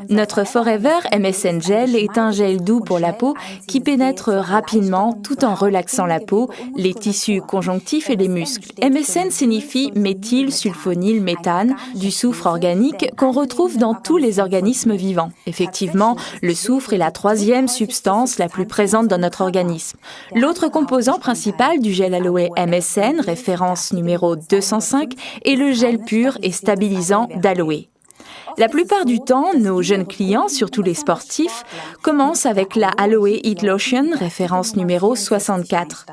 Notre Forever MSN Gel est un gel doux pour la peau qui pénètre rapidement tout en relaxant la peau, les tissus conjonctifs et les muscles. MSN signifie méthylsulfonylméthane, du soufre organique qu'on retrouve dans tous les organismes vivants. Effectivement, le soufre est la troisième substance la plus présente dans notre organisme. L'autre composant principal du gel aloe MSN, référence numéro 205, est le gel pur et stabilisant d'aloe. La plupart du temps, nos jeunes clients, surtout les sportifs, commencent avec la Aloe Heat Lotion, référence numéro 64.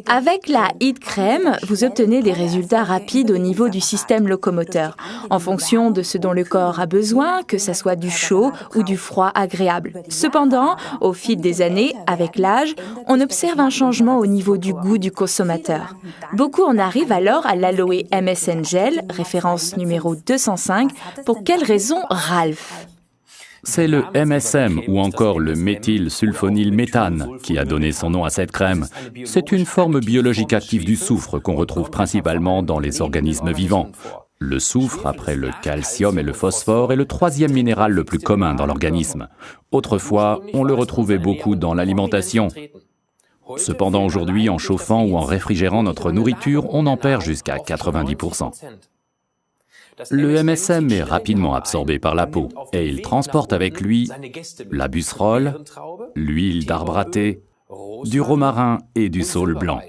Avec la Heat Crème, vous obtenez des résultats rapides au niveau du système locomoteur, en fonction de ce dont le corps a besoin, que ce soit du chaud ou du froid agréable. Cependant, au fil des années, avec l'âge, on observe un changement au niveau du goût du consommateur. Beaucoup en arrivent alors à l'Aloe MSN Gel, référence numéro 205, pour quelle raison, Ralph? C'est le MSM ou encore le méthylsulfonylméthane qui a donné son nom à cette crème. C'est une forme biologique active du soufre qu'on retrouve principalement dans les organismes vivants. Le soufre, après le calcium et le phosphore, est le troisième minéral le plus commun dans l'organisme. Autrefois, on le retrouvait beaucoup dans l'alimentation. Cependant, aujourd'hui, en chauffant ou en réfrigérant notre nourriture, on en perd jusqu'à 90%. Le MSM est rapidement absorbé par la peau et il transporte avec lui la busserole, l'huile d'arbre à thé, du romarin et du saule blanc.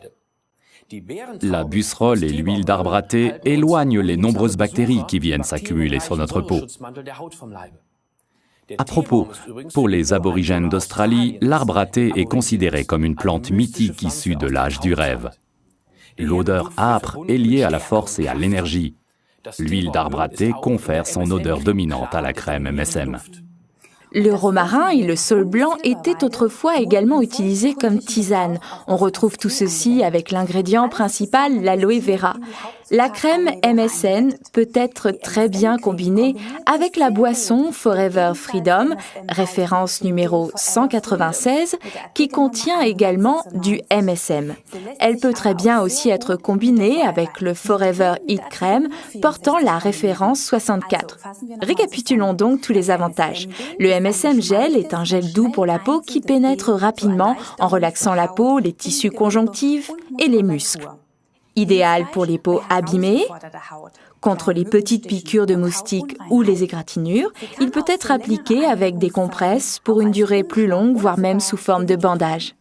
La busserole et l'huile d'arbre à thé éloignent les nombreuses bactéries qui viennent s'accumuler sur notre peau. À propos, pour les aborigènes d'Australie, l'arbre à thé est considéré comme une plante mythique issue de l'âge du rêve. L'odeur âpre est liée à la force et à l'énergie. L'huile d'arbre à thé confère son odeur dominante à la crème MSM. Le romarin et le saule blanc étaient autrefois également utilisés comme tisane. On retrouve tout ceci avec l'ingrédient principal, l'aloe vera. La crème MSN peut être très bien combinée avec la boisson Forever Freedom, référence numéro 196, qui contient également du MSM. Elle peut très bien aussi être combinée avec le Forever Heat Crème, portant la référence 64. Récapitulons donc tous les avantages. Le MSM Gel est un gel doux pour la peau qui pénètre rapidement en relaxant la peau, les tissus conjonctifs et les muscles. Idéal pour les peaux abîmées, contre les petites piqûres de moustiques ou les égratignures. Il peut être appliqué avec des compresses pour une durée plus longue, voire même sous forme de bandage.